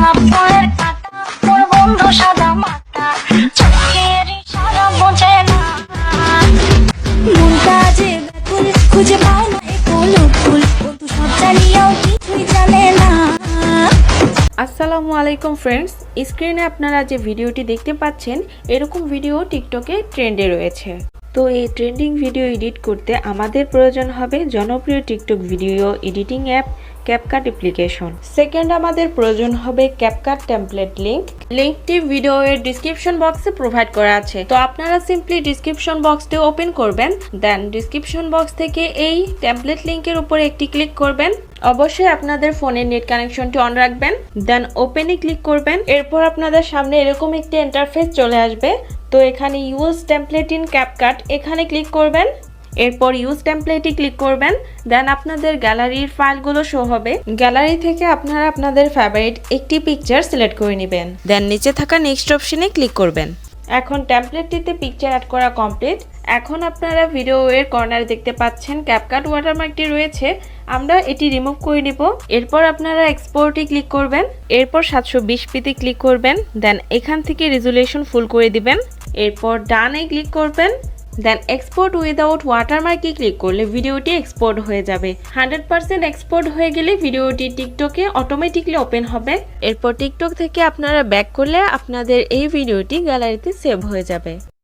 গোলাপ ফুলের কাটা, মোর বন্ধু সাদা মাটা, চোখের ইশারা বোঝে না। মনটা যে ব্যাকুল, খুঁজে পায় না এ কলুকুল, বন্ধু সব জানিয়াও কিছুই জানে না। আসসালামু আলাইকুম ফ্রেন্ডস, স্ক্রিনে আপনারা যে ভিডিওটি দেখতে পাচ্ছেন এরকম ভিডিও টিকটকে ট্রেন্ডে রয়েছে। তো এই ট্রেন্ডিং ভিডিও এডিট করতে আমাদের প্রয়োজন হবে জনপ্রিয় TikTok video editing app CapCut application. Second আমাদের প্রয়োজন হবে ক্যাপকাট টেমপ্লেট লিঙ্কটি ভিডিওর ডিসক্রিপশন বক্সে প্রোভাইড করা আছে। তো আপনারা সিম্পলি ডিসক্রিপশন বক্সটি ওপেন করবেন, দেন ডিসক্রিপশন বক্স থেকে এই টেমপ্লেট লিঙ্কের উপরে একটি ক্লিক করবেন। অবশ্যই আপনাদের ফোনের নেট কানেকশনটি অন রাখবেন, দেন ওপেনে ক্লিক করবেন। এরপর আপনাদের সামনে এরকম একটি ইন্টারফেস চলে আসবে। তো এখানে ইউজ টেমপ্লেট ইন ক্যাপকাট এখানে ক্লিক করবেন। এরপর ইউজ টেমপ্লেটে ক্লিক করবেন, দেন আপনাদের গ্যালারির ফাইলগুলো শো হবে। গ্যালারি থেকে আপনারা আপনাদের ফেভারিট একটি পিকচার সিলেক্ট করে নেবেন, দেন নিচে থাকা নেক্সট অপশনে ক্লিক করবেন। এখন টেমপ্লেটটিতে পিকচার অ্যাড করা কমপ্লিট। এখন আপনারা ভিডিওর কর্নারে দেখতে পাচ্ছেন ক্যাপকাট ওয়াটারমার্কটি রয়েছে, আমরা এটি রিমুভ করে নিব। এরপর আপনারা এক্সপোর্টে ক্লিক করবেন, এরপর 720pতে ক্লিক করবেন, দেন এখান থেকে রেজুলেশন ফুল করে দিবেন। এরপর ডানে ক্লিক করবেন, দেন এক্সপোর্ট উইদাউট ওয়াটারমার্কে ক্লিক করলে ভিডিওটি এক্সপোর্ট হয়ে যাবে। 100% এক্সপোর্ট হয়ে গেলে ভিডিওটি টিকটকে অটোমেটিকলি ওপেন হবে। এরপর টিকটক থেকে আপনারা ব্যাক করলে আপনাদের এই ভিডিওটি গ্যালারিতে সেভ হয়ে যাবে।